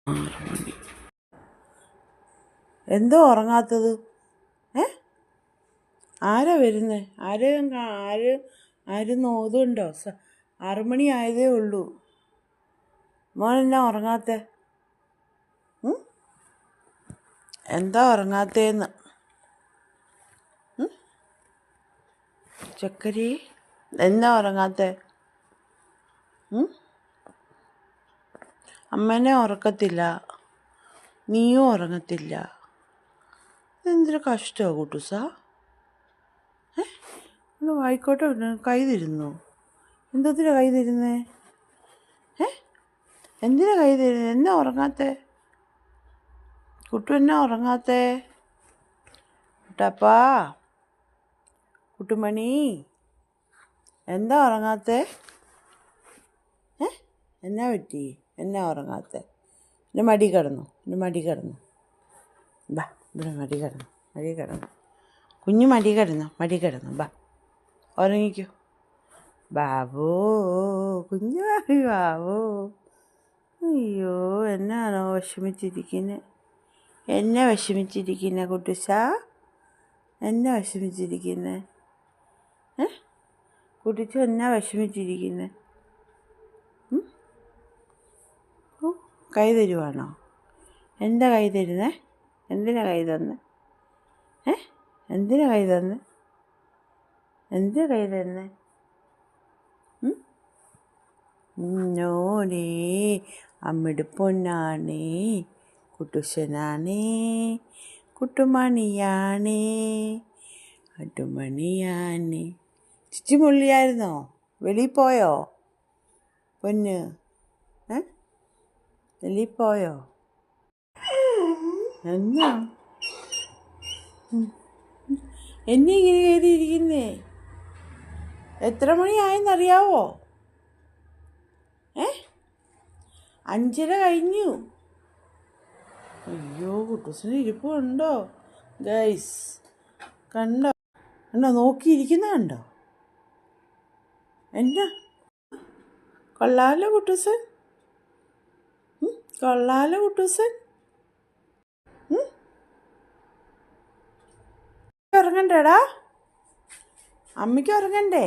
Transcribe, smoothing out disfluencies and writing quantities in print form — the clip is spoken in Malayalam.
6 മണി. എന്തോ ഉറങ്ങാത്തത്? ആരാ വരുന്നേ? ആരും നോതുണ്ടോ? 6 മണി ആയതേ ഉള്ളൂ. മോനെന്നാ ഉറങ്ങാത്തേ? എന്താ ഉറങ്ങാത്തേന്ന്? ചക്കരി എന്നാ ഉറങ്ങാത്തേ? അമ്മേനെ ഉറക്കത്തില്ല, നീയും ഉറങ്ങത്തില്ല. എന്തൊരു കഷ്ടമാണ് കുട്ടൂസാ. ആയിക്കോട്ടെ, കൈ തരുന്നു. എന്തോത്തിനാ കൈ തരുന്നേ? എന്തിനാ കൈ തരുന്നത്? എന്നാ ഉറങ്ങാത്തേ കുട്ടു? എന്നാ ഉറങ്ങാത്തേ കുട്ടപ്പാ? കുട്ടുമണി എന്താ ഉറങ്ങാത്തേ? എന്നാ പറ്റി? എന്നാ ഉറങ്ങാത്തേ? എൻ്റെ മടി കിടന്നു. ബാ, ഇവിടെ മടി കിടന്നു. കുഞ്ഞു മടി കിടന്നു. ബാ, ഉറങ്ങിക്കോ ബാബോ, കുഞ്ഞു ബാബോ. അയ്യോ, എന്നാണോ വിഷമിച്ചിരിക്കുന്നത്? എന്നെ വിഷമിച്ചിരിക്കുന്ന കുട്ടുസാ? എന്നെ വിഷമിച്ചിരിക്കുന്നത്? കുട്ടിച്ചു എന്നാ വിഷമിച്ചിരിക്കുന്നത്? കൈ തരുവാണോ? എന്താ കൈ തരുന്നേ? എന്തിനാ കൈ തന്നെ? എന്തിനാ കൈ തന്നെ? നോനേ, അമ്മയുടെ പൊന്നാണേ, കുട്ടുശനാണേ, കുട്ടുമണിയാണേ. ചിച്ചി മുള്ളിയായിരുന്നോ? വെളിയിൽ പോയോ പൊന്ന്? വെളിയിൽ പോയോ? എന്നാ എന്നെ ഇങ്ങനെ കയറിയിരിക്കുന്നേ? എത്ര മണിയായെന്നറിയാവോ? 5:30 കഴിഞ്ഞു. അയ്യോ, കുട്ടൂസിന് ഇരിപ്പ് കണ്ടോ ഗൈസ്? കണ്ടോ? നോക്കിയിരിക്കുന്ന കണ്ടോ? എന്നാ കൊള്ളാലോ കുട്ടൂസൻ. ഉറങ്ങണ്ടേടാ? അമ്മയ്ക്ക് ഉറങ്ങണ്ടേ?